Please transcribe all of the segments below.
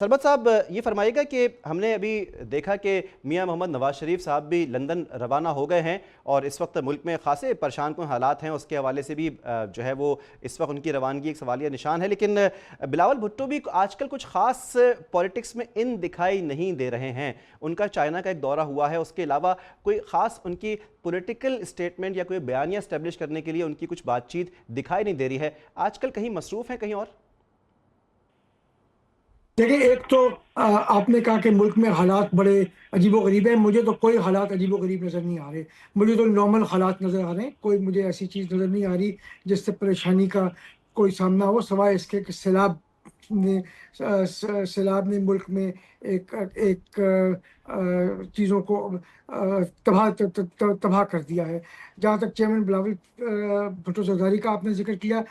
सरबत साहब, ये फरमाइएगा कि हमने अभी देखा कि मियां मोहम्मद नवाज शरीफ साहब भी लंदन रवाना हो गए हैं और इस वक्त मुल्क में खासे परेशान कुन हालात हैं। उसके हवाले से भी जो है वो इस वक्त उनकी रवानगी एक सवालिया निशान है। लेकिन बिलावल भुट्टो भी आजकल कुछ ख़ास पॉलिटिक्स में इन दिखाई नहीं दे रहे हैं। उनका चाइना का एक दौरा हुआ है, उसके अलावा कोई ख़ास उनकी पॉलिटिकल स्टेटमेंट या कोई बयानिया इस्टेब्लिश करने के लिए उनकी कुछ बातचीत दिखाई नहीं दे रही है। आजकल कहीं मसरूफ़ हैं, कहीं और? देखिए, एक तो आपने कहा कि मुल्क में हालात बड़े अजीबोगरीब हैं। मुझे तो कोई हालात अजीबोगरीब नज़र नहीं आ रहे। मुझे तो नॉर्मल हालात नज़र आ रहे हैं। कोई मुझे ऐसी चीज़ नज़र नहीं आ रही जिससे परेशानी का कोई सामना हो, सिवाय इसके कि ने सैलाब ने मुल्क में एक एक चीज़ों को तबाह कर दिया है। जहाँ तक चेयरमैन बिलावल भुट्टो ज़रदारी का आपने जिक्र किया,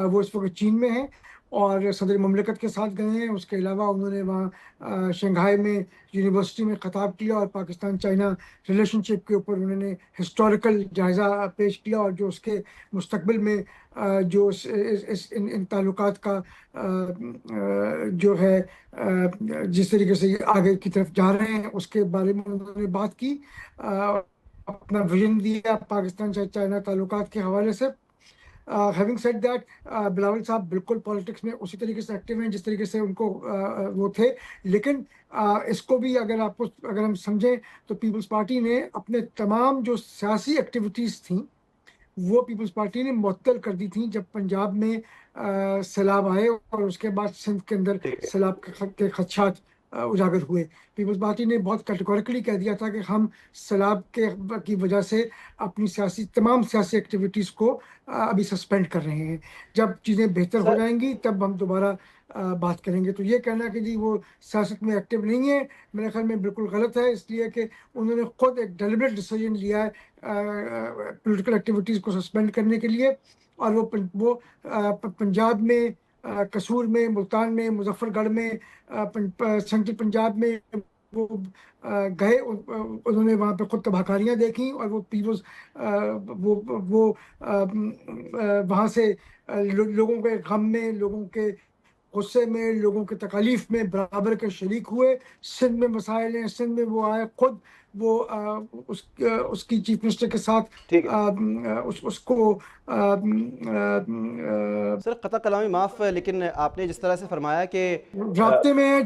वो इस वक्त चीन में हैं और सदर ममलकत के साथ गए हैं। उसके अलावा उन्होंने वहाँ शंघाई में यूनिवर्सिटी में ख़ताब किया और पाकिस्तान चाइना रिलेशनशिप के ऊपर उन्होंने हिस्टोरिकल जायज़ा पेश किया और जो उसके मुस्तकबिल में जो इन ताल्लुकात का जो है जिस तरीके से ये आगे की तरफ जा रहे हैं उसके बारे में उन्होंने बात की। अ, अपना विजन दिया पाकिस्तान चाइना ताल्लुकात के हवाले से। हैविंग सेड दैट, बिलावल साहब बिल्कुल पॉलिटिक्स में उसी तरीके से एक्टिव हैं जिस तरीके से उनको वो थे। लेकिन इसको भी अगर हम समझें तो पीपल्स पार्टी ने अपने तमाम जो सियासी एक्टिविटीज़ थी वो पीपल्स पार्टी ने मुअत्तल कर दी थी जब पंजाब में सैलाब आए और उसके बाद सिंध के अंदर ठीक है। सैलाब के खदशात उजागर हुए। पीपल्स पार्टी ने बहुत कैटेगोरिकली कह दिया था कि हम सैलाब की वजह से अपनी तमाम सियासी एक्टिविटीज़ को अभी सस्पेंड कर रहे हैं। जब चीज़ें बेहतर हो सर, जाएंगी तब हम दोबारा बात करेंगे। तो ये कहना कि जी वो सियासत में एक्टिव नहीं है, मेरे ख्याल में बिल्कुल गलत है, इसलिए कि उन्होंने खुद एक डेलिब्रेट डिसीजन लिया है पॉलिटिकल एक्टिविटीज़ को सस्पेंड करने के लिए। और पंजाब में कसूर में, मुल्तान में, मुजफ्फरगढ़ में, सेंट्रल पंजाब में वो गए। उन्होंने वहाँ पे खुद तबाहकारियाँ देखी और वो पीपल्स वो वहाँ से लोगों के गम में, लोगों के गुस्से में, लोगों के तकालीफ में बराबर के शरीक हुए। सिंध में मसाइल हैं, सिंध में वो आए खुद, वो उसकी चीफ मिनिस्टर के साथ ठीक है। उसको सर, क़ता कलामी माफ़, लेकिन आपने जिस तरह से फरमाया कि राब्ते में है,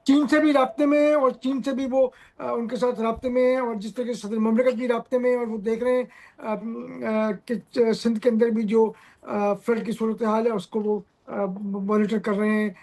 चीन से भी राब्ते में है और चीन से भी वो उनके साथ राब्ते में है और जिस तरीके से सदर ममलकत भी राब्ते में है और वो देख रहे हैं कि सिंध के अंदर भी जो फ्लड की सूरत हाल है उसको वो मॉनिटर कर रहे हैं।